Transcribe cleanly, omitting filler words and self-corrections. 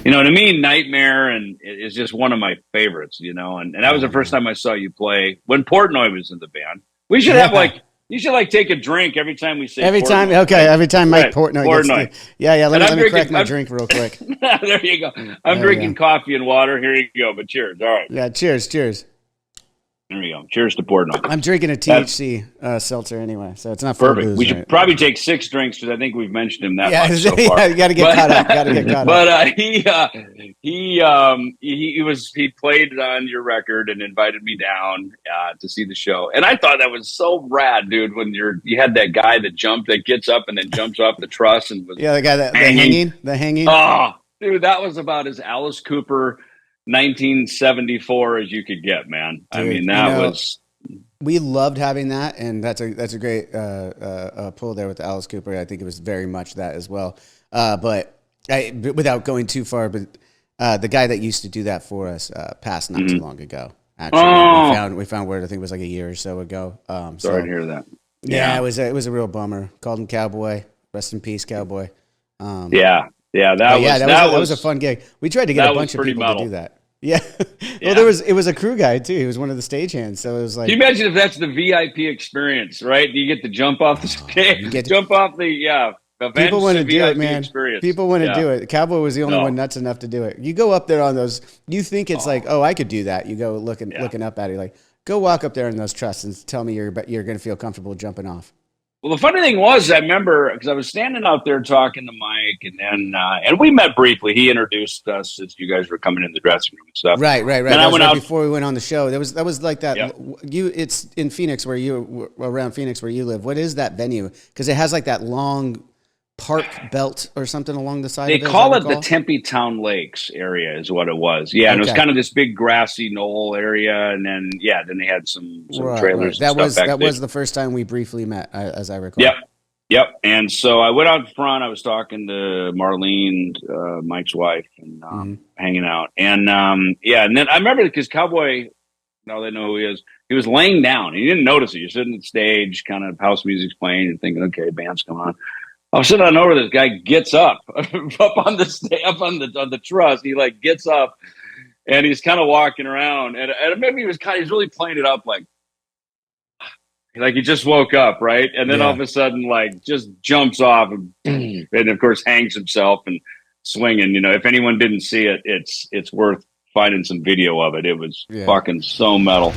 To me, Nightmare and is just one of my favorites. And that was the Oh first man. time I saw you play when Portnoy was in the band. We should have Yeah. like you should like take a drink every time we say Every time, Portnoy, okay. right? Every time Mike Right, Portnoy gets Portnoy. to, yeah, yeah. And I'm Let me crack drinking. my drink real quick. There you go. I'm There we go. drinking coffee and water. Here you go. But cheers. All right. Yeah. Cheers. Cheers. There we go. Cheers to Portnoy. I'm drinking a That's THC seltzer anyway, so it's not full of perfect. We booze, should right? probably take 6 drinks because I think we've mentioned him that Yeah, much so far. yeah. You got to get But caught up. Got to get caught up. but he played on your record and invited me down to see the show, and I thought that was so rad, dude. When you had that guy that gets up and then jumps off the truss and was Yeah, the guy that hanging. the hanging. Oh, dude, that was about as Alice Cooper 1974 as you could get, man. I Dude, mean, that was. we loved having that, and that's a great pull there with Alice Cooper. I think it was very much that as well. But without going too far, but the guy that used to do that for us passed not too long ago. Actually, we found word. I think it was like a year or so ago. Sorry to hear that. Yeah, it was a real bummer. Called him Cowboy. Rest in peace, Cowboy. Yeah, that was a fun gig. We tried to get a bunch of people metal. to do that. Yeah. Yeah. Well, it was a crew guy too. He was one of the stagehands. So it was like, Can you imagine if that's the VIP experience, right? You get to jump off the stage, jump off the people want to do it, man. Experience. People want to do it. Cowboy was the only one nuts enough to do it. You go up there on those. You think it's like, oh, I could do that. You go looking up at it, like, go walk up there in those trusts and tell me you're going to feel comfortable jumping off. Well, the funny thing was, I remember because I was standing out there talking to Mike, and then and we met briefly. He introduced us as you guys were coming in the dressing room and stuff. Right. Then That I was went right out before we went on the show. That was like that. Yeah. It's in Phoenix around Phoenix where you live. What is that venue? Because it has like that long park belt or something along the side. They of it, call it the Tempe Town Lakes area, is what it was. Yeah, and it was kind of this big grassy knoll area, and then they had some trailers. Right. And That was the first time we briefly met, as I recall. Yep. And so I went out front. I was talking to Marlene, Mike's wife, and hanging out. And and then I remember because Cowboy, now they know who he is. He was laying down. He didn't notice it. You're sitting on stage, kind of house music's playing, and thinking, okay, band's coming on. I was sitting on over. This guy gets up on the truss. He like gets up, and he's kind of walking around, and maybe he's really playing it up like he just woke up, right? And then all of a sudden, like just jumps off and of course hangs himself and swinging. If anyone didn't see it, it's worth finding some video of it. It was fucking so metal.